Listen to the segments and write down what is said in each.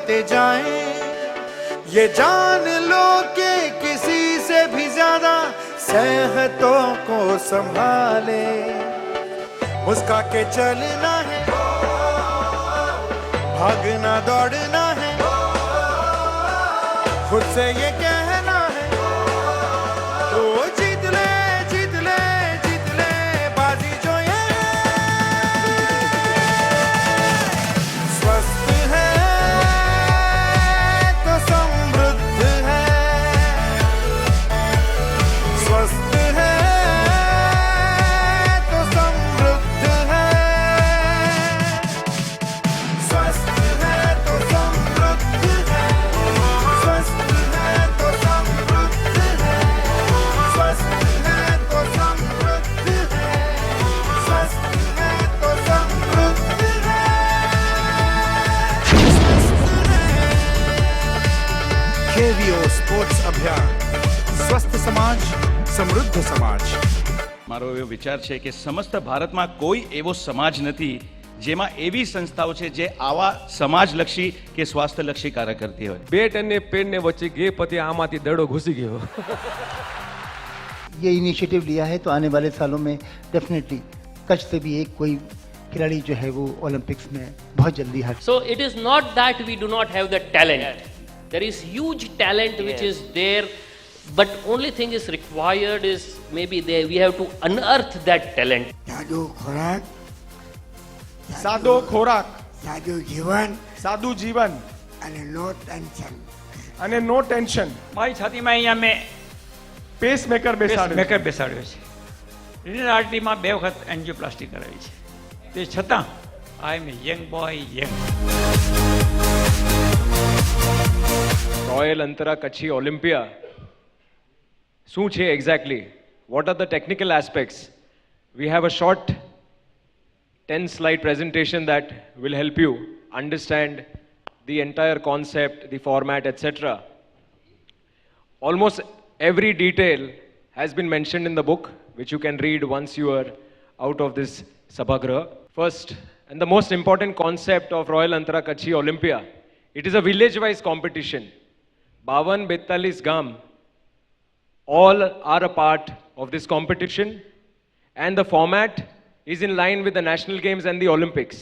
बढ़ते जाएं, ये जान लो कि किसी से भी ज्यादा सेहतों को संभाले, मुस्का के चलना है, भागना दौड़ना है, खुद से ये कहना है, तो जीत ले जीत ले जीत ले बाजी जो ये स्वस्थ है तो समृद्ध है, स्वस्थ है तो समृद्ध है, स्वस्थ है तो समृद्ध है, स्वस्थ है तो समृद्ध है, स्वस्थ है तो समृद्ध है, स्वस्थ है तो समृद्ध है, स्वस्थ है। KVO સ્પોર્ટ્સ અભિયાન, સ્વસ્થ સમાજ સમૃદ્ધ સમાજ. મારો એવો વિચાર છે કે સમસ્ત ભારતમાં કોઈ એવો સમાજ નથી જેમાં એવી સંસ્થાઓ છે જે આવા સમાજલક્ષી કે સ્વાસ્થ્યલક્ષી કાર્ય કરતી હોય. બેટ અને પેન ને વચ્ચે ગે પતિ આમાંથી દડો ઘૂસી ગયો. ये इनिशिएटिव लिया है तो आने वाले सालों में डेफिनेटली कच्छ से भी एक कोई खिलाड़ी जो है वो ओलंपिक्स में बहुत जल्दी हासिल. So it is not that we do not have the talent. There is huge talent which is there, but only thing is required is maybe there we have to unearth that talent. સાદો ખોરાક, સાદો ખોરાક, સાદું જીવન સાદું જીવન અને નો tension. અને નો ટેન્શન. મારી છાતીમાં અહીંયા મેં પેસમેકર બેસાડ્યો મેકર બેસાડ્યો છે. રિનલ આર્ટરીમાં 2 વખત એન્જિયોપ્લાસ્ટી કરાવી છે. તે છતાં I am a young boy, young. Royal Antara Kutchi Olympia શું છે exactly? What are the technical aspects? We have a short 10 slide presentation that will help you understand the entire concept, the format, etc. Almost every detail has been mentioned in the book, which you can read once you are out of this Sabhagraha. First, and the most important concept of Royal Antara Kachhi Olympia, it is a village-wise competition. 52-42 gam all are a part of this competition, and the format is in line with the national games and the Olympics.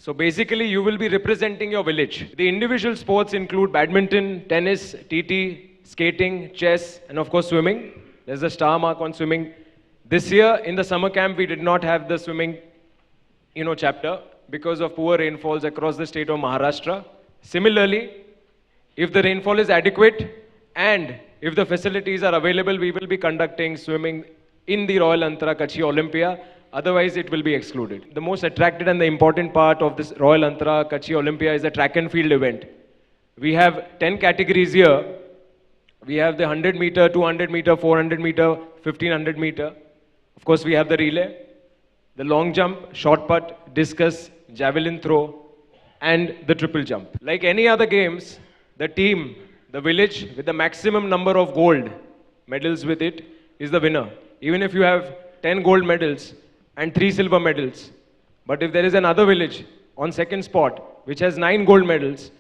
So basically you will be representing your village. The individual sports include badminton, tennis, TT, skating, chess, and of course swimming. There's a star mark on swimming. This year in the summer camp we did not have the swimming chapter because of poor rainfalls across the state of Maharashtra. Similarly, if the rainfall is adequate and if the facilities are available, we will be conducting swimming in the Royal Antara Kachhi Olympia. Otherwise, it will be excluded. The most attractive and the important part of this Royal Antara Kachhi Olympia is the track and field event. We have 10 categories here. We have the 100 meter, 200 meter, 400 meter, 1500 meter. Of course, we have the relay, the long jump, short put, discus, javelin throw, and the triple jump. Like any other games, the team, the village with the maximum number of gold medals with it is the winner. Even if you have 10 gold medals and 3 silver medals, but if there is another village on second spot which has 9 gold medals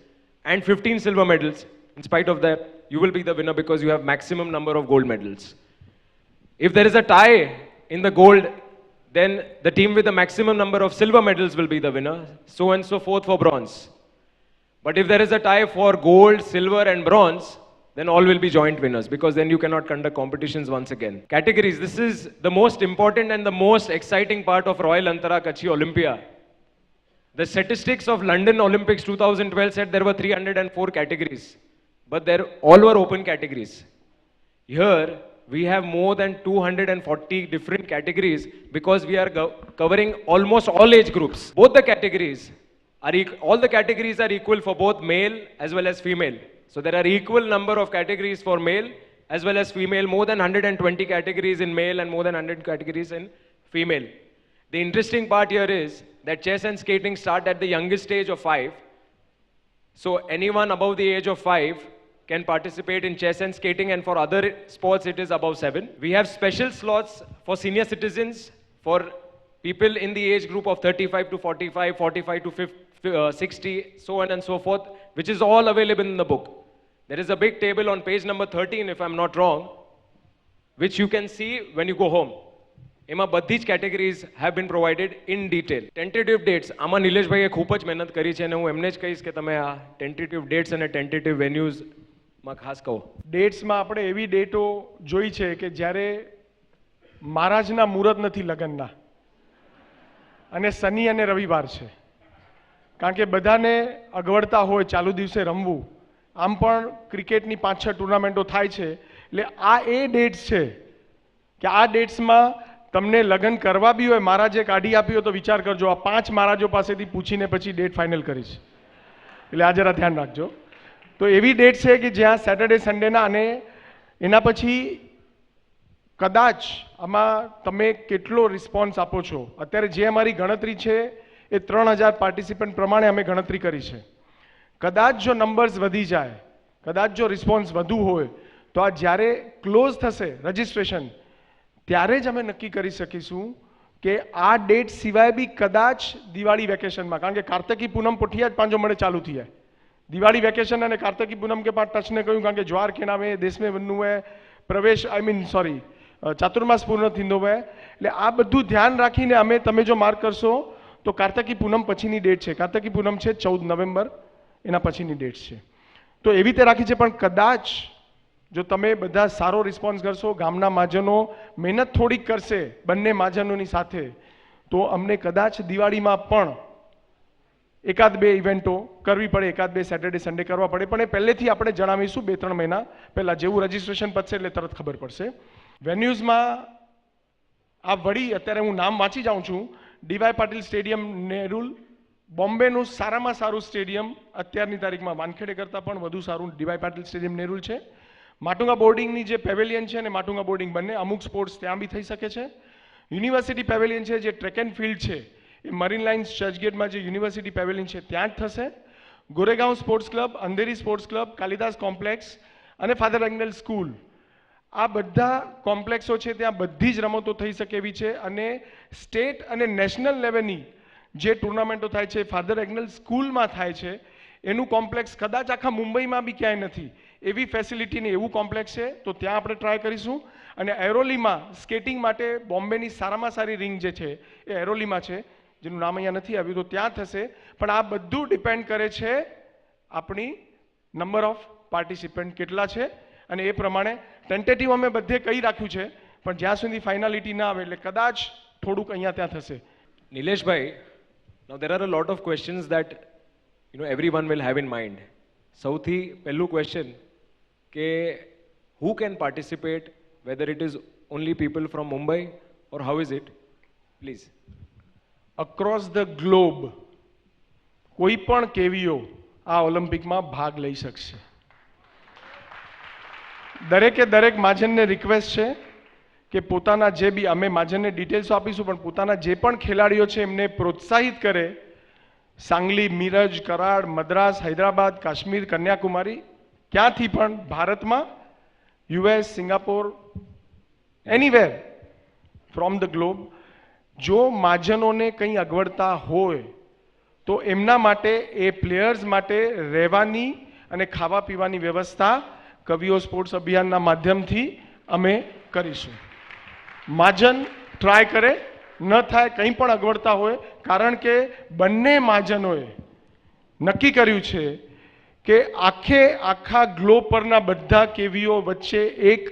and 15 silver medals, in spite of that, you will be the winner because you have maximum number of gold medals. If there is a tie in the gold, then the team with the maximum number of silver medals will be the winner, so and so forth for bronze. But if there is a tie for gold, silver and bronze, then all will be joint winners because then you cannot conduct competitions once again. Categories, this is the most important and the most exciting part of Royal Antara Kachhi Olympia. The statistics of London Olympics 2012 said there were 304 categories, but all were open categories. Here, we have more than 240 different categories because we are covering almost all age groups. Both the categories all the categories are equal for both male as well as female. So there are equal number of categories for male as well as female, more than 120 categories in male and more than 100 categories in female. The interesting part here is that chess and skating start at the youngest age of 5. So anyone above the age of 5 can participate in chess and skating, and for other sports it is above 7. We have special slots for senior citizens, for people in the age group of 35 to 45, 45 to 60, so on and so forth. which is all available in the book. There is a big table on page number 13, if I'm not wrong, which you can see when you go home. એમાં બધી જ categories have been provided in detail. Tentative dates આમાં નિલેશભાઈએ ખૂબ જ મહેનત કરી છે અને હું એમને જ કહીશ કે તમે આ ટેન્ટેટિવ ડેટ્સ અને ટેન્ટેટિવ વેન્યુઝમાં ખાસ કહો. ડેટ્સમાં આપણે એવી ડેટો જોઈ છે કે જ્યારે મહારાજના મુહૂર્ત નથી લગ્નના અને શનિ અને રવિવાર છે, કારણ કે બધાને અગવડતા હોય ચાલુ દિવસે રમવું. આમ પણ ક્રિકેટની 5-6 ટુર્નામેન્ટો થાય છે, એટલે આ એ ડેટ્સ છે કે આ ડેટ્સમાં તમને લગ્ન કરવા બી હોય, મહારાજે કાઢી આપી હોય તો વિચાર કરજો. આ 5 મહારાજો પાસેથી પૂછીને પછી ડેટ ફાઇનલ કરીશ, એટલે આ જરા ધ્યાન રાખજો. તો એવી ડેટ છે કે જ્યાં સેટરડે સન્ડેના, અને એના પછી કદાચ આમાં તમે કેટલો રિસ્પોન્સ આપો છો. અત્યારે જે અમારી ગણતરી છે એ 3000 પાર્ટિસિપન્ટ પ્રમાણે અમે ગણતરી કરી છે. કદાચ જો નંબર્સ વધી જાય, કદાચ જો રિસ્પોન્સ વધુ હોય, તો આ જ્યારે ક્લોઝ થશે રજિસ્ટ્રેશન ત્યારે જ અમે નક્કી કરી શકીશું કે આ ડેટ સિવાય બી કદાચ દિવાળી વેકેશનમાં, કારણ કે કાર્તકી પૂનમ પોઠિયા જ પાંજો મળે ચાલુ થઈ જાય. દિવાળી વેકેશન અને કાર્તકી પૂનમ के पास टच ने કહ્યું, કારણ કે જ્વાર के नामे देश में बनू है प्रवेश ચાતુર્માસ પૂર્ણ થીંદો હોય. એટલે આ બધું ધ્યાન રાખીને અમે, તમે જો માર્ક કરશો તો કાર્તકી પૂનમ પછીની ડેટ છે. કાર્તકી પૂનમ છે 14 નવેમ્બર, એના પછીની ડેટ છે. તો એવી રીતે રાખી છે. પણ કદાચ જો તમે બધા સારો રિસ્પોન્સ કરશો, ગામના મહાજનો મહેનત થોડીક કરશે બંને મહાજનોની સાથે, તો અમને કદાચ દિવાળીમાં પણ 1-2 ઇવેન્ટો કરવી પડે, 1-2 સેટરડે સન્ડે કરવા પડે. પણ એ પહેલેથી આપણે જણાવીશું 2-3 મહિના પહેલાં. જેવું રજિસ્ટ્રેશન પતશે એટલે તરત ખબર પડશે. વેન્યુઝમાં આ વળી અત્યારે હું નામ વાંચી જાઉં છું. ડીવાય પાટીલ સ્ટેડિયમ નેરુલ, બોમ્બેનું સારામાં સારું સ્ટેડિયમ અત્યારની તારીખમાં વાનખેડે કરતાં પણ વધુ સારું ડીવાય પાટીલ સ્ટેડિયમ નેરુલ છે. માટુંગા બોર્ડિંગની જે પેવેલિયન છે અને માટુંગા બોર્ડિંગ બંને, અમુક સ્પોર્ટ્સ ત્યાં બી થઈ શકે છે. યુનિવર્સિટી પેવેલિયન છે, જે ટ્રેક એન્ડ ફિલ્ડ છે એ મરીન લાઇન્સ ચર્ચગેટમાં જે યુનિવર્સિટી પેવેલિયન છે ત્યાં જ થશે. Goregaon sports club, Andheri sports club, Kalidas complex અને ફાધર એંગલ સ્કૂલ, આ બધા કોમ્પ્લેક્સો છે ત્યાં બધી જ રમતો થઈ શકે એવી છે. અને સ્ટેટ અને નેશનલ લેવલની જે ટુર્નામેન્ટો થાય છે ફાધર એંગલ સ્કૂલમાં થાય છે. એનું કોમ્પ્લેક્સ કદાચ આખા મુંબઈમાં બી ક્યાંય નથી એવી ફેસિલિટીની એવું કોમ્પ્લેક્સ છે, તો ત્યાં આપણે ટ્રાય કરીશું. અને એરોલીમાં સ્કેટિંગ માટે બોમ્બેની સારામાં સારી રિંગ જે છે એ એરોલીમાં છે, જેનું નામ અહીંયા નથી આવ્યું, તો ત્યાં થશે. પણ આ બધું ડિપેન્ડ કરે છે આપણી નંબર ઓફ પાર્ટિસિપન્ટ કેટલા છે, અને એ પ્રમાણે ટેન્ટેટિવ અમે બધે કહી રાખ્યું છે. પણ જ્યાં સુધી ફાઇનાલિટી ના આવે એટલે કદાચ થોડુંક અહીંયા ત્યાં થશે. નિલેશભાઈ, now there are a lot of questions that everyone will have in mind. સૌથી પહેલું ક્વેશ્ચન કે who can participate, whether it is only people from Mumbai or how is it? Please. Across the globe કોઈ પણ કેવીઓ આ ઓલિમ્પિકમાં ભાગ લઈ શકશે. દરેકે દરેક મહાજનને રિક્વેસ્ટ છે કે પોતાના જે બી, અમે મહાજનને ડિટેલ્સ આપીશું, પણ પોતાના જે પણ ખેલાડીઓ છે એમને પ્રોત્સાહિત કરે. सांगली, मीरज, कराड़, मद्रास, हैदराबाद, काश्मीर, कन्याकुमारी, ક્યાંથી પણ ભારતમાં, US, Singapore, anywhere from the globe. જો મહાજનોને કંઈ અગવડતા હોય તો એમના માટે, એ પ્લેયર્સ માટે રહેવાની અને ખાવા પીવાની વ્યવસ્થા કવિઓ સ્પોર્ટ્સ અભિયાનના માધ્યમથી અમે કરીશું. મહાજન ટ્રાય કરે, ન થાય કંઈ પણ અગવડતા હોય, કારણ કે બંને મહાજનોએ નક્કી કર્યું છે કે આખા ગ્લોબ પરના બધા કેવીઓ વચ્ચે એક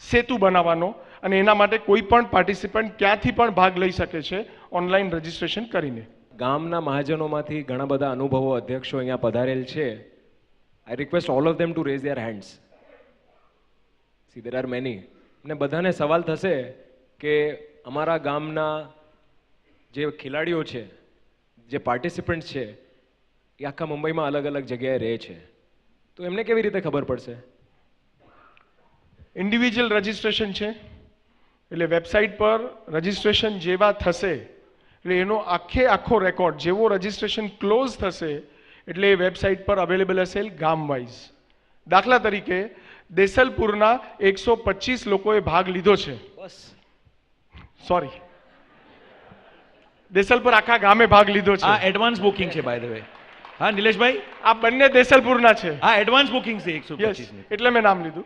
સેતુ બનાવવાનો, અને એના માટે કોઈ પણ પાર્ટિસિપન્ટ ક્યાંથી પણ ભાગ લઈ શકે છે ઓનલાઈન રજિસ્ટ્રેશન કરીને. ગામના મહાજનોમાંથી ઘણા બધા અનુભવો અધ્યક્ષો અહીંયા પધારેલ છે. I request all of them to raise their hands. See there are many. અને બધાને સવાલ થશે કે અમારા ગામના જે ખેલાડીઓ છે, જે પાર્ટિસિપન્ટ છે, એ આખા મુંબઈમાં અલગ અલગ જગ્યાએ રહે છે, તો એમને કેવી રીતે ખબર પડશે? ઇન્ડિવિજ્યુઅલ રજિસ્ટ્રેશન છે, એટલે વેબસાઇટ પર રજિસ્ટ્રેશન જેવા થશે એટલે એનો આખો રેકોર્ડ, જેવો રજિસ્ટ્રેશન ક્લોઝ થશે એટલે એ વેબસાઇટ પર અવેલેબલ હશે ગામ વાઇઝ. દાખલા તરીકે દેસલપુરના 125 લોકોએ ભાગ લીધો છે. બસ, સોરી, દેસલપુર આખા ગામે ભાગ લીધો છે. આ એડવાન્સ બુકિંગ છે બાય ધ વે. હા નિલેશભાઈ, આ બંને દેસલપુરના છે. હા એડવાન્સ બુકિંગ છે 125 યસ, ની. એટલે મેં નામ લીધું.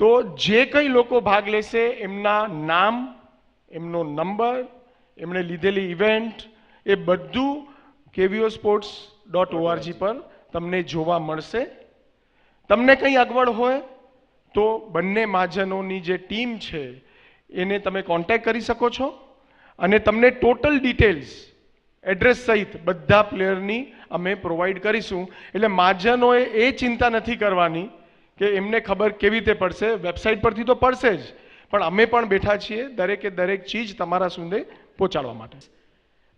તો જે કંઈ લોકો ભાગ લેશે એમના નામ, એમનો નંબર, એમણે લીધેલી ઇવેન્ટ, એ બધું kviosports.org પર તમને જોવા મળશે. તમને કંઈ અગવડ હોય તો બંને મહાજનોની જે ટીમ છે એને તમે કોન્ટેક્ટ કરી શકો છો અને તમને ટોટલ ડિટેલ્સ એડ્રેસ સહિત બધા પ્લેયરની અમે પ્રોવાઈડ કરીશું. એટલે મહાજનોએ એ ચિંતા નથી કરવાની કે એમને ખબર કેવી રીતે પડશે. વેબસાઇટ પરથી તો પડશે જ, પણ અમે પણ બેઠા છીએ દરેકે દરેક ચીજ તમારા સુધી પહોંચાડવા માટે.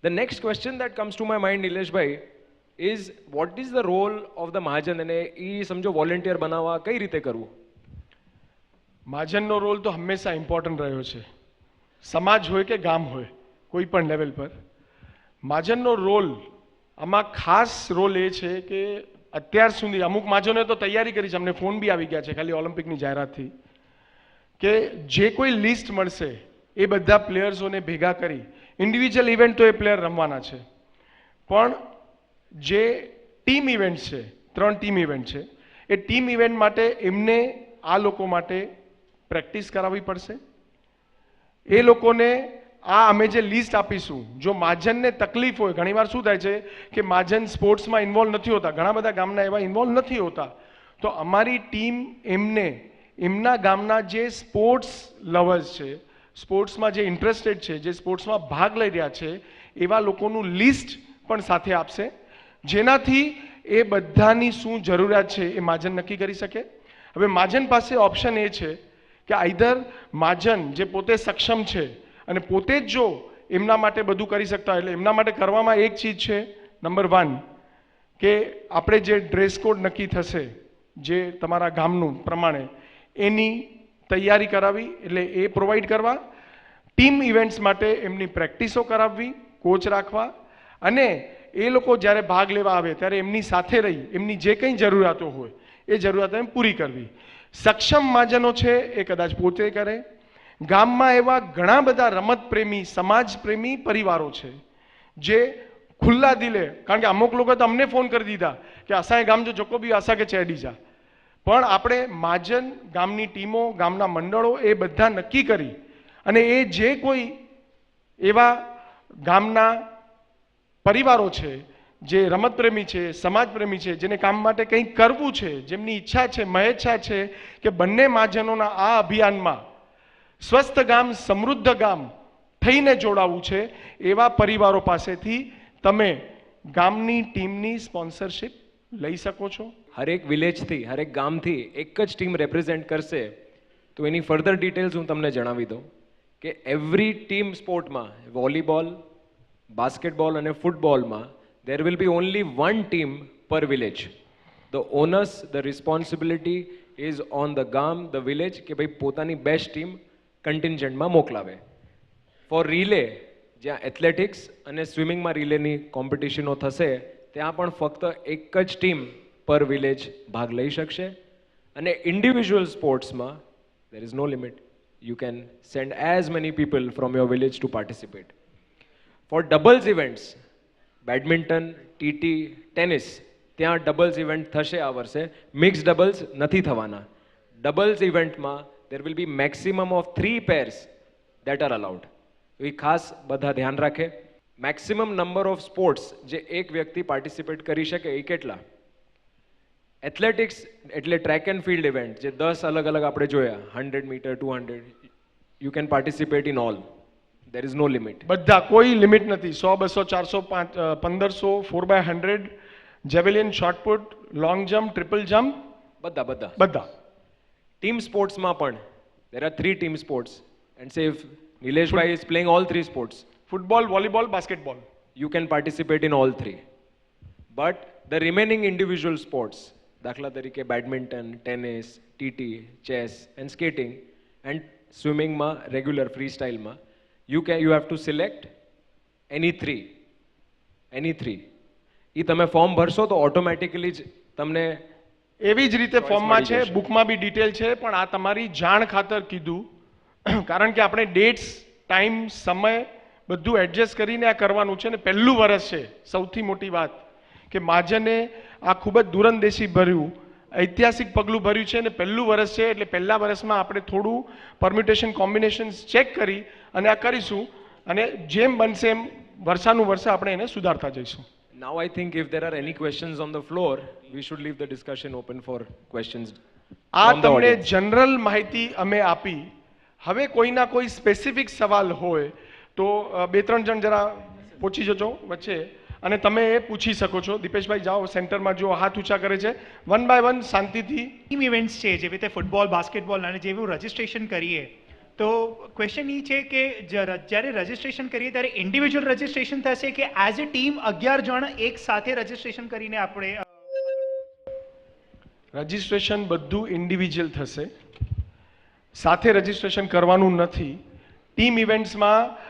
The next question that comes to my mind, Nilesh bhai, is what is the role of the Mahajan અને એ સમજો વોલેન્ટિયર બનાવવા કઈ રીતે કરવું? મહાજનનો રોલ તો હંમેશા ઇમ્પોર્ટન્ટ રહ્યો છે. સમાજ હોય કે ગામ હોય, કોઈ પણ લેવલ પર મહાજનનો રોલ આમાં ખાસ રોલ એ છે કે અત્યાર સુધી અમુક મહાજનોએ તો તૈયારી કરી છે, અમને ફોન બી આવી ગયા છે ખાલી ઓલિમ્પિકની જાહેરાતથી, કે જે કોઈ લિસ્ટ મળશે એ બધા પ્લેયર્સોને ભેગા કરી ઇન્ડિવિજ્યુઅલ ઇવેન્ટ તો એ પ્લેયર રમવાના છે, પણ જે ટીમ ઇવેન્ટ છે, 3 ટીમ ઇવેન્ટ છે, એ ટીમ ઇવેન્ટ માટે એમને આ લોકો માટે પ્રેક્ટિસ કરાવવી પડશે. એ લોકોને આ અમે જે લિસ્ટ આપીશું, જો મહાજનને તકલીફ હોય, ઘણીવાર શું થાય છે કે મહાજન સ્પોર્ટ્સમાં ઇન્વોલ્વ નથી હોતા, ઘણા બધા ગામના એવા ઇન્વોલ્વ નથી હોતા, તો અમારી ટીમ એમને એમના ગામના જે સ્પોર્ટ્સ લવર્સ છે, સ્પોર્ટ્સમાં જે ઇન્ટરેસ્ટેડ છે, જે સ્પોર્ટ્સમાં ભાગ લઈ રહ્યા છે, એવા લોકોનું લિસ્ટ પણ સાથે આપશે, જેનાથી એ બધાની શું જરૂરિયાત છે એ મહાજન નક્કી કરી શકે. હવે મહાજન પાસે ઓપ્શન એ છે કે આઈધર મહાજન જે પોતે સક્ષમ છે અને પોતે જ જો એમના માટે બધું કરી શકતા હોય, એટલે એમના માટે કરવામાં એક ચીજ છે, નંબર 1 કે આપણે જે ડ્રેસ કોડ નક્કી થશે જે તમારા ગામનું પ્રમાણે એની તૈયારી કરાવી, એટલે એ પ્રોવાઈડ કરવા, ટીમ ઇવેન્ટ્સ માટે એમની પ્રેક્ટિસો કરાવવી, કોચ રાખવા, અને એ લોકો જ્યારે ભાગ લેવા આવે ત્યારે એમની સાથે રહી એમની જે કંઈ જરૂરિયાતો હોય એ જરૂરિયાતો એમ પૂરી કરવી. સક્ષમ મહાજનો છે એ કદાચ પોતે કરે. ગામમાં એવા ઘણા બધા રમત પ્રેમી, સમાજ પ્રેમી પરિવારો છે જે ખુલ્લા દિલે, કારણ કે અમુક લોકો તો અમને ફોન કરી દીધા કે અસાંય ગામ જો જોકો બી આશા કે ચેડી જા, પણ આપણે મહાજન, ગામની ટીમો, ગામના મંડળો એ બધા નક્કી કરી અને એ જે કોઈ એવા ગામના પરિવારો છે જે રમતપ્રેમી છે, સમાજપ્રેમી છે, જેને કામ માટે કંઈક કરવું છે, જેમની ઈચ્છા છે, મહેચ્છા છે કે બંને મહાજનોના આ અભિયાનમાં સ્વસ્થ ગામ, સમૃદ્ધ ગામ થઈને જોડાવવું છે, એવા પરિવારો પાસેથી તમે ગામની ટીમની સ્પોન્સરશિપ લઈ શકો છો. હરેક વિલેજથી, હરેક ગામથી એક જ ટીમ રેપ્રેઝેન્ટ કરશે, તો એની ફર્ધર ડિટેલ્સ હું તમને જણાવી દઉં કે એવરી ટીમ સ્પોર્ટમાં, વોલીબોલ, બાસ્કેટબોલ અને ફૂટબોલમાં there will be only one team per village. The onus, the responsibility is on the gam, the village, કે ભાઈ પોતાની બેસ્ટ ટીમ કન્ટિન્જન્ટમાં મોકલાવે. ફોર રિલે, જ્યાં એથ્લેટિક્સ અને સ્વિમિંગમાં રિલેની કોમ્પિટિશનો થશે, ત્યાં પણ ફક્ત એક જ ટીમ પર વિલેજ ભાગ લઈ શકશે. અને ઇન્ડિવિજ્યુઅલ સ્પોર્ટ્સમાં there is no limit. You can send as many people from your village to participate. For doubles events, badminton, TT, tennis, ત્યાં ડબલ્સ ઇવેન્ટ થશે આ વર્ષે. મિક્સ ડબલ્સ નથી થવાના. ડબલ્સ ઇવેન્ટમાં there will be maximum of 3 pairs that are allowed. એ ખાસ બધા ધ્યાન રાખે. મેક્સિમમ નંબર ઓફ સ્પોર્ટ્સ જે એક વ્યક્તિ પાર્ટિસિપેટ કરી શકે એ કેટલા? એથ્લેટિક્સ એટલે ટ્રેક એન્ડ ફિલ્ડ ઇવેન્ટ જે 10 અલગ અલગ આપણે જોયા, 100 meter, 200, you can participate in all. There is no limit. બધા કોઈ લિમિટ નથી. 100, 200, 400, 1500, 4x100, javelin, shot put, long jump, triple jump, બધા. ટીમ સ્પોર્ટ્સમાં પણ there are 3 team sports, and say if Nilesh bhai is playing all 3 sports, football, volleyball, basketball, you can participate in all 3. But the remaining individual sports, દાખલા તરીકે badminton, tennis, TT, chess and skating, and સ્વિમિંગમાં regular free સ્ટાઇલમાં you have to select any 3. એ તમે form ભરશો તો automatically જ તમને એવી જ રીતે ફોર્મમાં છે, બુકમાં બી ડિટેલ છે, પણ આ તમારી જાણ ખાતર કીધું, કારણ કે આપણે ડેટ્સ, ટાઈમ, સમય બધું એડજસ્ટ કરીને આ કરવાનું છે ને પહેલું વર્ષ છે. સૌથી મોટી વાત કે મહાજને આ ખૂબ જ દૂરંદેશી ભર્યું ઐતિહાસિક પગલું ભર્યું છે અને પહેલું વર્ષ છે એટલે પહેલા વર્ષમાં આપણે થોડું પરમ્યુટેશન કોમ્બિનેશન્સ ચેક કરી અને આ કરીશું અને જેમ બનશે એમ વર્ષાનું વર્ષે આપણે એને સુધારતા જઈશું. Now I think if there are any questions on the floor, we should leave the discussion open for questions. આ from the તમને audience. જનરલ માહિતી અમે આપી. હવે કોઈના કોઈ સ્પેસિફિક સવાલ હોય તો બે ત્રણ જણ જરા પહોંચી જજો વચ્ચે અને તમે એ પૂછી શકો છો. દીપેશભાઈ જાઓ સેન્ટરમાં, જો હાથ ઊંચા કરે છે વન બાય વન શાંતિથી. ટીમ ઇવેન્ટ્સ છે જેવી રીતે ફૂટબોલ, બાસ્કેટબોલ અને જેવું રજિસ્ટ્રેશન કરીએ તો ક્વેશ્ચન એ છે કે જ્યારે રજિસ્ટ્રેશન કરીએ ત્યારે ઇન્ડિવિજ્યુઅલ રજિસ્ટ્રેશન થશે કે એઝ અ ટીમ 11 જણ એક સાથે રજિસ્ટ્રેશન કરીને આપણે રજિસ્ટ્રેશન બધું ઇન્ડિવિજ્યુઅલ થશે, સાથે રજિસ્ટ્રેશન કરવાનું નથી. ટીમ ઇવેન્ટ્સમાં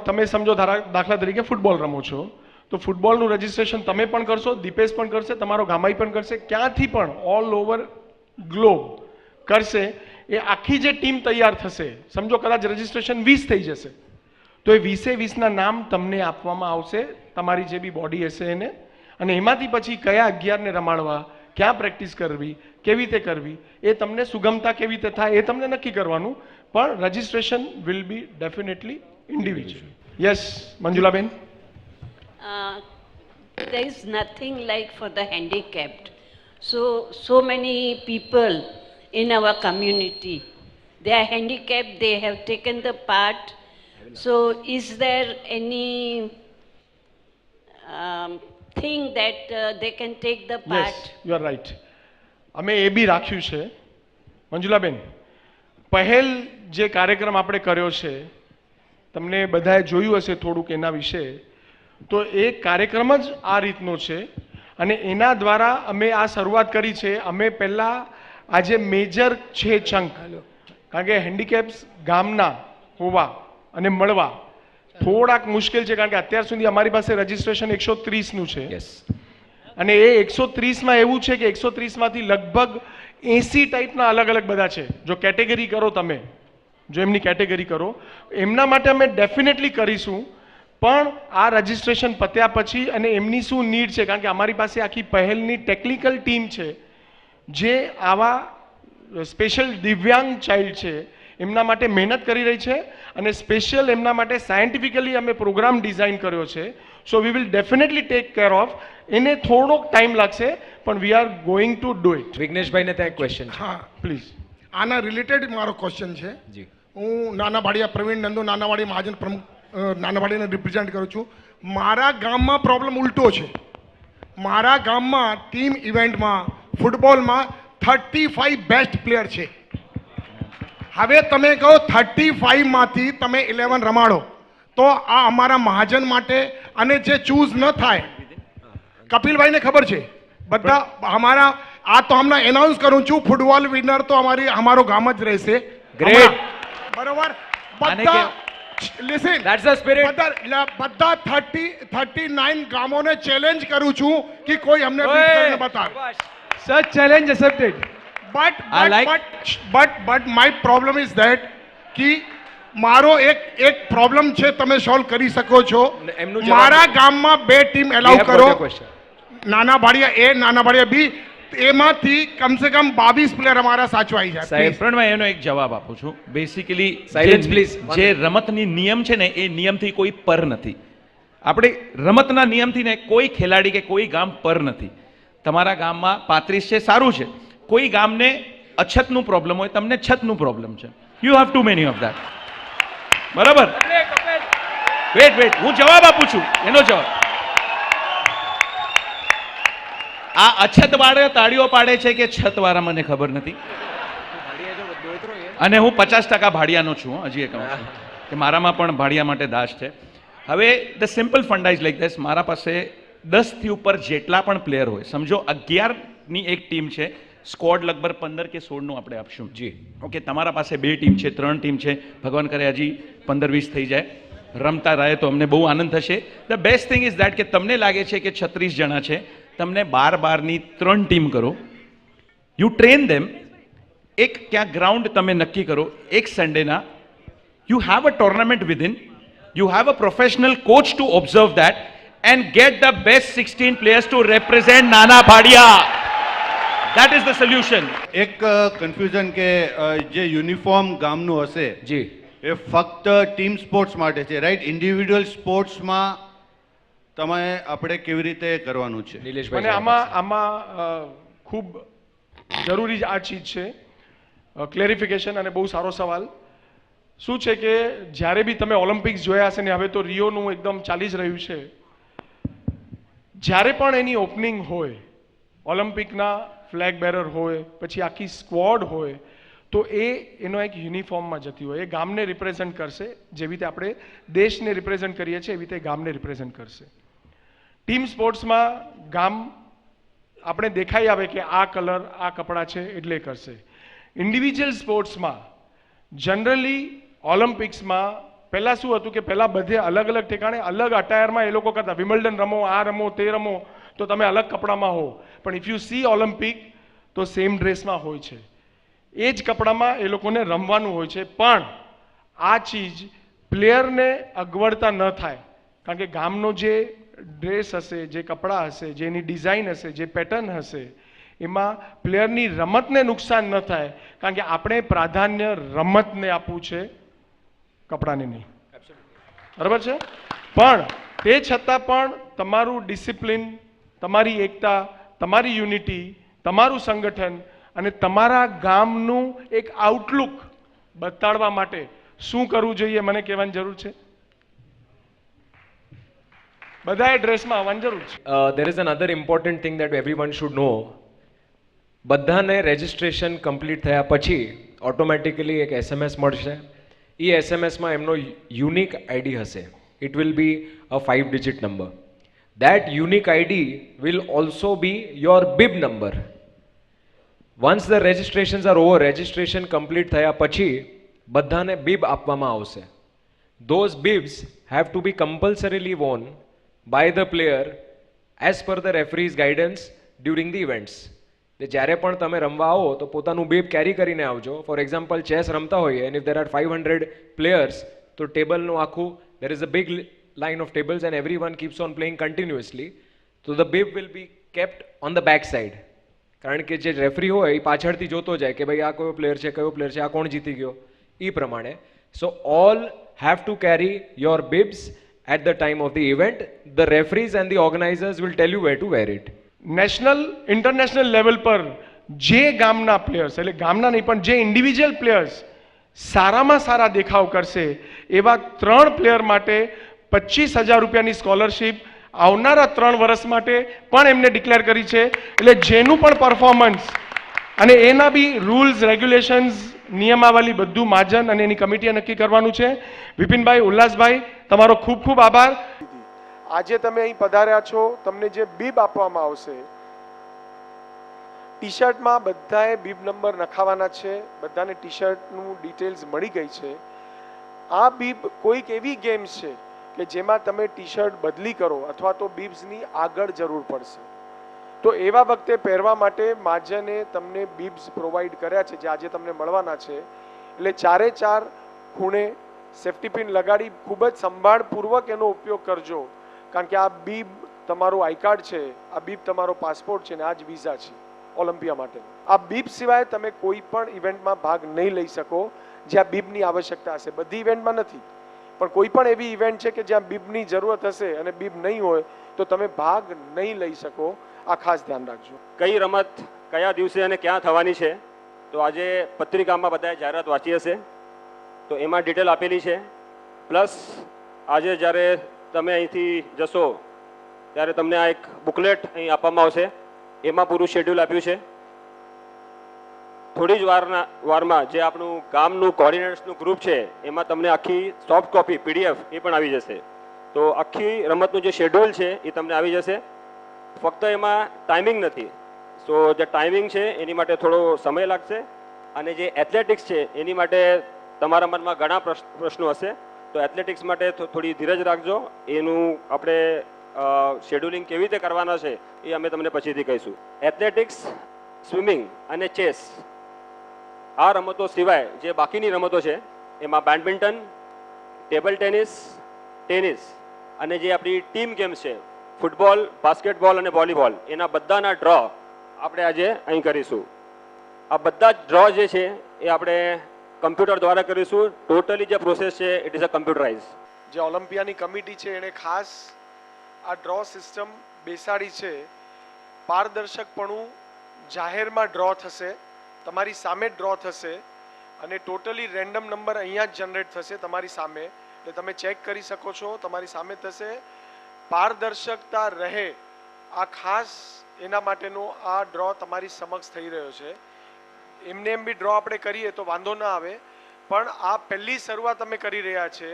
તમે સમજો દાખલા તરીકે ફૂટબોલ રમો છો તો ફૂટબોલનું રજિસ્ટ્રેશન તમે પણ કરશો, દીપેશ પણ કરશે, તમારો ગામાઈ પણ કરશે, ક્યાંથી પણ ઓલ ઓવર ગ્લોબ કરશે. એ આખી જે ટીમ તૈયાર થશે, સમજો કદાચ રજિસ્ટ્રેશન 20 થઈ જશે તો એ 20ના નામ તમને આપવામાં આવશે, તમારી જે બી બોડી હશે એને, અને એમાંથી પછી કયા 11ને રમાડવા, ક્યાં પ્રેક્ટિસ કરવી, કેવી રીતે કરવી, એ તમને સુગમતા કેવી રીતે થાય એ તમને નક્કી કરવાનું. પણ registration will be definitely individual. Yes Manjulaben. There is nothing like for the handicapped. So many people in our community, they are handicapped, they have taken the part. So is there any thing that they can take the part? Yes you are right. અમે એ બી રાખ્યું છે મંજુલાબેન. પહેલ જે કાર્યક્રમ આપણે કર્યો છે તમને બધાએ જોયું હશે થોડુંક એના વિશે, તો એ કાર્યક્રમ જ આ રીતનો છે અને એના દ્વારા અમે આ શરૂઆત કરી છે. અમે પહેલાં આજે મેજર છે ચંક, કારણ કે હેન્ડીકેપ્સ ગામના હોવા અને મળવા થોડાક મુશ્કેલ છે, કારણ કે અત્યાર સુધી અમારી પાસે રજિસ્ટ્રેશન 130નું છે. અને એ 130માં એવું છે કે 130માંથી લગભગ 80 ટાઈપના અલગ અલગ બધા છે. જો કેટેગરી કરો તમે, જો એમની કેટેગરી કરો, એમના માટે અમે ડેફિનેટલી કરીશું. પણ આ રજિસ્ટ્રેશન પત્યા પછી અને એમની શું નીડ છે, કારણ કે અમારી પાસે આખી પહેલની ટેકનિકલ ટીમ છે જે આવા સ્પેશિયલ દિવ્યાંગ ચાઇલ્ડ છે એમના માટે મહેનત કરી રહી છે અને સ્પેશિયલ એમના માટે સાયન્ટિફિકલી અમે પ્રોગ્રામ ડિઝાઇન કર્યો છે. So we will definitely take care of. એને થોડોક ટાઈમ લાગશે પણ we are going to do it. વિઘ્નેશભાઈને ત્યાં એક ક્વેશ્ચન છે. હા પ્લીઝ. આના રિલેટેડ મારો ક્વેશ્ચન છે. જી. હું નાનાવાડિયા પ્રવીણ નંદુ નાનાવાડી મહાજન પ્રમુખ નાનાવાડીને રિપ્રેઝેન્ટ કરું છું. મારા ગામમાં પ્રોબ્લેમ ઉલટો છે. મારા ગામમાં ટીમ ઇવેન્ટમાં ફૂટબોલમાં 35 બેસ્ટ પ્લેયર છે. હવે તમે કહો 35માંથી તમે 11 રમાડો તો આ અમારા મહાજન માટે અને જે ચૂઝ ન થાય, કપિલભાઈને ખબર છે બધા અમારા, આ તો હમણાં એનાઉન્સ કરું છું, ફૂટબોલ વિનર તો અમારો ગામ જ રહેશે. Great. બરોબર. આને બધા કે- લિસન, That's the spirit. બધા 39 ગામોને ચેલેન્જ કરું છું કે કોઈ અમને beat કરીને બતાવે. Such challenge accepted. but my problem is that कि મારો એક પ્રોબ્લેમ છે, તમે સોલ્વ કરી શકો છો. એમનું જવાબ- મારા ગામમાં 2 ટીમ We એલાઉ have કરો, got your question. નાના ભાડિયા એ નાના ભાડિયા બી, એમાંથી કમસે કમ 22 પ્લેયર અમારા સાચવાઈ જાય. સાહેબ, Please. પ્રણભાઈ એનો એક જવાબ આપું છું. Basically Silence, please. જે રમતની નિયમ છે ને એ નિયમથી કોઈ પર નથી. આપણે રમતના નિયમથી ને કોઈ ખેલાડી કે કોઈ ગામ પર નથી. તમારા ગામમાં 35 છે, સારું છે. કોઈ ગામને અછતનું પ્રોબ્લેમ હોય, તમને છતનું પ્રોબ્લેમ છે. You have too many of that. બરાબર? વેટ હું જવાબ આપું છું, એનો જવાબ. આ અછત વાળા તાળીઓ પાડે છે કે છત વાળા મને ખબર નથી. અને હું 50% ભાડિયાનો છું, હજી એ કહું છું કે મારામાં પણ ભાડિયા માટે દાસ છે. હવે the simple funda is like this. મારા પાસે 10 થી ઉપર જેટલા પણ પ્લેયર હોય, સમજો 11ની એક ટીમ છે, સ્કોડ લગભગ 15 કે 16નું આપણે આપશું. જી ઓકે. તમારા પાસે 2 ટીમ છે, 3 ટીમ છે, ભગવાન કરે હજી 15-20 થઈ જાય, રમતા રહે તો અમને બહુ આનંદ થશે. The best thing is that કે તમને લાગે છે કે 36 જણા છે, તમને 12-12ની 3 ટીમ કરો, યુ ટ્રેન ધેમ. એક ક્યાં ગ્રાઉન્ડ તમે નક્કી કરો એક સન્ડેના, you have a tournament within, you have a professional coach to observe that, and get the best 16 players to represent Nana Bhadia. That is the solution. એક confusion કે જે યુનિફોર્મ ગામનું હશે જી એ ફક્ત ટીમ સ્પોર્ટ્સ માટે છે, રાઈટ? ઇન્ડિવિડ્યુઅલ સ્પોર્ટ્સમાં તમે આપણે કેવી રીતે કરવાનું છે? નિલેશભાઈ અને આમાં ખૂબ જરૂરી આ ચીજ છે ક્લેરિફિકેશન, અને બહુ સારો સવાલ. શું છે કે જ્યારે બી તમે ઓલિમ્પિક્સ જોયા હશે ને હવે તો રિયોનું એકદમ ચાલી જ રહ્યું છે, જ્યારે પણ એની ઓપનિંગ હોય, ઓલિમ્પિકના ફ્લેગ બેરર હોય, પછી આખી સ્ક્વોડ હોય, તો એનો એક યુનિફોર્મમાં જતી હોય, એ ગામને રિપ્રેઝન્ટ કરશે. જેવી રીતે આપણે દેશને રિપ્રેઝન્ટ કરીએ છીએ એવી રીતે ગામને રિપ્રેઝન્ટ કરશે. ટીમ સ્પોર્ટ્સમાં ગામ આપણે દેખાઈ આવે કે આ કલર આ કપડાં છે એટલે કરશે. ઇન્ડિવિજ્યુઅલ સ્પોર્ટ્સમાં જનરલી ઓલિમ્પિક્સમાં પહેલાં શું હતું કે પહેલાં બધે અલગ અલગ ઠેકાણે અલગ અટાયરમાં એ લોકો કરતા. વિમ્બલ્ડન રમો, આ રમો, તે રમો, તો તમે અલગ કપડામાં હો, પણ ઇફ યુ સી ઓલિમ્પિક તો સેમ ડ્રેસમાં હોય છે, એ જ કપડામાં એ લોકોને રમવાનું હોય છે. પણ આ ચીજ પ્લેયરને અગવડતા ન થાય, કારણ કે ગામનો જે ડ્રેસ હશે, જે કપડાં હશે, જેની ડિઝાઇન હશે, જે પેટર્ન હશે, એમાં પ્લેયરની રમતને નુકસાન ન થાય, કારણ કે આપણે પ્રાધાન્ય રમતને આપવું છે, કપડાને નહીં. બરાબર છે? પણ તે છતાં પણ તમારું ડિસિપ્લિન, તમારી એકતા, તમારી યુનિટી, તમારું સંગઠન અને તમારા ગામનું એક આઉટલુક બતાડવા માટે શું કરવું જોઈએ મને કહેવાની જરૂર છે? બધાએ ડ્રેસમાં આવવાની જરૂર છે. there is another important thing that everyone should know. બધાને રજિસ્ટ્રેશન કમ્પ્લીટ થયા પછી ઓટોમેટિકલી એક SMS મળશે. એ SMSમાં એમનો યુનિક આઈડી હશે. It will be a 5-digit number. That unique ID will also be your bib number. Once the registrations are over, registration complete થયા પછી બધાને bib આપવામાં આવશે. Those bibs have to be compulsorily worn by the player as per the referee's guidance during the events. જ્યારે પણ તમે રમવા આવો તો પોતાનું bib કેરી કરીને આવજો. ફોર એક્ઝામ્પલ ચેસ રમતા હોઈએ and if there are 500 players, તો ટેબલનું આખું there is a big line of tables and everyone keeps on playing continuously, so the bib will be kept on the back side. કારણ કે જે referee હોય એ પાછળથી જોતો જાય કે ભાઈ આ કયો પ્લેયર છે, કયો પ્લેયર છે, આ કોણ જીતી ગયો, એ પ્રમાણે. સો all have to carry your bibs at the time of the event. The referees and the organizers will tell you where to wear it. National international level પર જે ગામના પ્લેયર્સ, એટલે ગામના નહીં પણ જે ઇન્ડિવિજ્યુઅલ પ્લેયર્સ સારામાં સારા દેખાવ કરશે એવા 3 પ્લેયર માટે 25,000 રૂપિયાની સ્કોલરશિપ આવનારા 3 વર્ષ માટે પણ એમને ડિક્લેર કરી છે. એટલે જેનું પણ પરફોર્મન્સ અને એના બી રૂલ્સ, રેગ્યુલેશન્સ, નિયમાવલી બધું મહાજન અને એની કમિટીએ નક્કી કરવાનું છે. વિપિનભાઈ, ઉલ્લાસભાઈ, તમારો ખૂબ ખૂબ આભાર. આજે તમે અહીં પધાર્યા છો, તમને જે બીબ આપવામાં આવશે, ટી શર્ટમાં બધાએ બીબ નંબર નખાવાના છે. બધાને ટી શર્ટનું ડિટેલ્સ મળી ગઈ છે. આ બીબ કોઈક એવી ગેમ્સ છે કે જેમાં તમે ટી શર્ટ બદલી કરો અથવા તો બીબ્સની આગળ જરૂર પડશે, તો એવા વખતે પહેરવા માટે મહાજને તમને બીબ્સ પ્રોવાઈડ કર્યા છે જે આજે તમને મળવાના છે. એટલે 4 ખૂણે સેફ્ટી પિન લગાડી ખૂબ જ સંભાળપૂર્વક એનો ઉપયોગ કરજો, કારણ કે આ બીબ તમારું આઈ કાર્ડ છે, આ બીબ તમારો પાસપોર્ટ છે ને આ જ વિઝા છે ઓલિમ્પિયા માટે. આ બીબ સિવાય તમે કોઈ પણ ઇવેન્ટમાં ભાગ નહીં લઈ શકો જ્યાં બીબની આવશ્યકતા હશે. બધી ઇવેન્ટમાં નથી, પણ કોઈ પણ એવી ઇવેન્ટ છે કે જ્યાં બીબની જરૂરત હશે અને બીબ નહીં હોય તો તમે ભાગ નહીં લઈ શકો. આ ખાસ ધ્યાન રાખજો. કઈ રમત કયા દિવસે અને ક્યાં થવાની છે, તો આજે પત્રિકામાં બધાએ જાહેરાત વાંચી હશે, તો એમાં ડિટેલ આપેલી છે. પ્લસ આજે જ્યારે તમે અહીંથી જશો ત્યારે તમને આ એક બુકલેટ અહીં આપવામાં આવશે, એમાં પૂરું શેડ્યુલ આપ્યું છે. થોડી જ વારમાં જે આપણું ગામનું કોર્ડિનેટર્સનું ગ્રુપ છે એમાં તમને આખી સોફ્ટ કોપી PDF એ પણ આવી જશે. તો આખી રમતનું જે શેડ્યુલ છે એ તમને આવી જશે. ફક્ત એમાં ટાઈમિંગ નથી, સો જે ટાઈમિંગ છે એની માટે થોડો સમય લાગશે, અને જે એથ્લેટિક્સ છે એની માટે તમારા મનમાં ઘણા પ્રશ્નો હશે, તો એથ્લેટિક્સ માટે થોડી ધીરજ રાખજો. એનું આપણે શેડ્યુલિંગ કેવી રીતે કરવાના છે એ અમે તમને પછીથી કહીશું. એથ્લેટિક્સ, સ્વિમિંગ અને ચેસ, આ રમતો સિવાય જે બાકીની રમતો છે એમાં બેડમિન્ટન, ટેબલ ટેનિસ અને જે આપણી ટીમ ગેમ્સ છે ફૂટબોલ બાસ્કેટબોલ અને વોલીબોલ એના બધાના ડ્રો આપણે આજે અહીં કરીશું. આ બધા જ ડ્રો જે છે એ આપણે કમ્પ્યુટર દ્વારા કરીશું. ટોટલી જે પ્રોસેસ છે ઇટ ઇઝ અ કમ્પ્યુટરાઇઝ. જે ઓલિમ્પિયાની કમિટી છે એણે ખાસ આ ડ્રો સિસ્ટમ બેસાડી છે. પારદર્શકપણું, જાહેરમાં ડ્રો થશે, તમારી સામે ડ્રો થશે અને ટોટલી રેન્ડમ નંબર અહીંયા જ જનરેટ થશે તમારી સામે, એટલે તમે ચેક કરી શકો છો, તમારી સામે થશે. પારદર્શકતા રહે આ ખાસ એના માટેનો આ ડ્રો તમારી સમક્ષ થઈ રહ્યો છે. એમને એમ બી ડ્રો આપણે કરીએ તો વાંધો ના આવે, પણ આ પહેલી શરૂઆત અમે કરી રહ્યા છે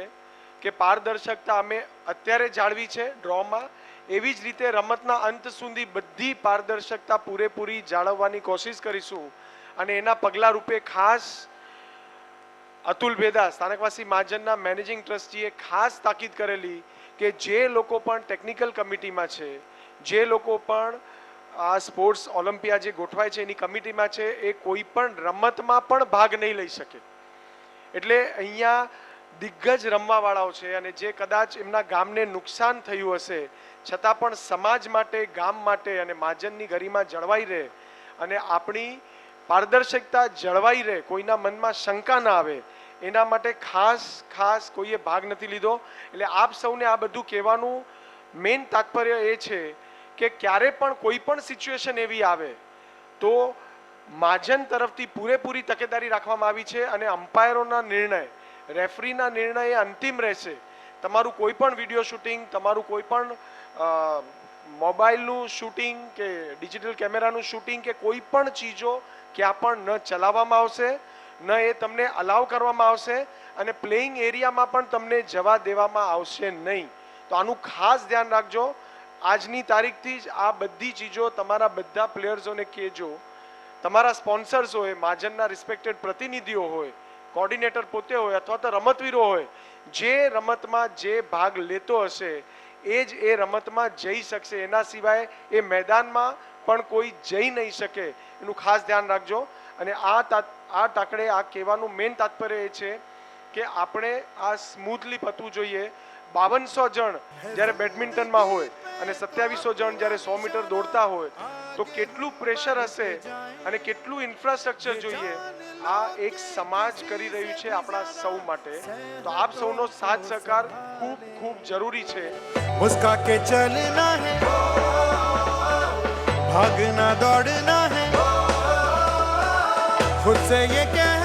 કે પારદર્શકતા અમે અત્યારે જાળવી છે ડ્રોમાં, એવી જ રીતે રમતના અંત સુધી બધી પારદર્શકતા પૂરેપૂરી જાળવવાની કોશિશ કરીશું. અને એના પગલા રૂપે ખાસ અતુલ ભેદા, સ્થાનકવાસી મહાજનના મેનેજિંગ ટ્રસ્ટીએ ખાસ તાકીદ કરેલી કે જે લોકો પણ ટેકનિકલ કમિટીમાં છે, જે લોકો પણ આ સ્પોર્ટ્સ ઓલિમ્પિયા જે ગોઠવાય છે એની કમિટીમાં છે, એ કોઈ પણ રમતમાં પણ ભાગ નહીં લઈ શકે. એટલે અહીંયા દિગ્ગજ રમવાવાળાઓ છે અને જે કદાચ એમના ગામને નુકસાન થયું હશે છતાં પણ સમાજ માટે, ગામ માટે અને મહાજનની ગરિમા જળવાઈ રહે અને આપણી પારદર્શકતા જળવાઈ રહે, કોઈના મનમાં શંકા ના આવે, એના માટે ખાસ કોઈએ ભાગ નથી લીધો. એટલે આપ સૌને આ બધું કહેવાનું મેઇન તાત્પર્ય એ છે કે ક્યારે પણ કોઈ પણ સિચ્યુએશન એવી આવે તો મહાજન તરફથી પૂરેપૂરી તકેદારી રાખવામાં આવી છે અને અમ્પાયરોના નિર્ણય, રેફરીના નિર્ણય એ અંતિમ રહેશે. તમારું કોઈ પણ વિડીયો શૂટિંગ, તમારું કોઈ પણ મોબાઈલનું શૂટિંગ કે ડિજિટલ કેમેરાનું શૂટિંગ કે કોઈ પણ ચીજો ક્યાં પણ ન ચલાવવામાં આવશે, ન એ તમને અલાવ કરવામાં આવશે અને પ્લેઇંગ એરિયામાં પણ તમને જવા દેવામાં આવશે નહીં. તો આનું ખાસ ધ્યાન રાખજો. આજની તારીખથી જ આ બધી ચીજો તમારા બધા પ્લેયર્સોને કહેજો. તમારા સ્પોન્સર્સ હોય, મહાજનના રિસ્પેક્ટેડ પ્રતિનિધિઓ હોય, કોર્ડિનેટર પોતે હોય અથવા તો રમતવીરો હોય, જે રમતમાં જે ભાગ લેતો હશે એ જ એ રમતમાં જઈ શકશે. એના સિવાય એ મેદાનમાં પણ કોઈ જઈ નહીં શકે, એનું ખાસ ધ્યાન રાખજો. અને આ ટાંકડે આ કહેવાનું મેઇન તાત્પર્ય એ છે કે આપણે આ સ્મૂથલી પતવું જોઈએ. 5200 જણ જ્યારે બેડમિન્ટનમાં હોય અને 2700 જણ જ્યારે 100 મીટર દોડતા હોય તો કેટલું પ્રેશર હશે અને કેટલું ઇન્ફ્રાસ્ટ્રક્ચર જોઈએ. આ એક સમાજ કરી રહ્યું છે આપણા સૌ માટે. તો આપ સૌનો સાથ સહકાર ખૂબ ખૂબ જરૂરી છે. मुस्का के चलना है, भागना दौड़ना है, खुद से ये कह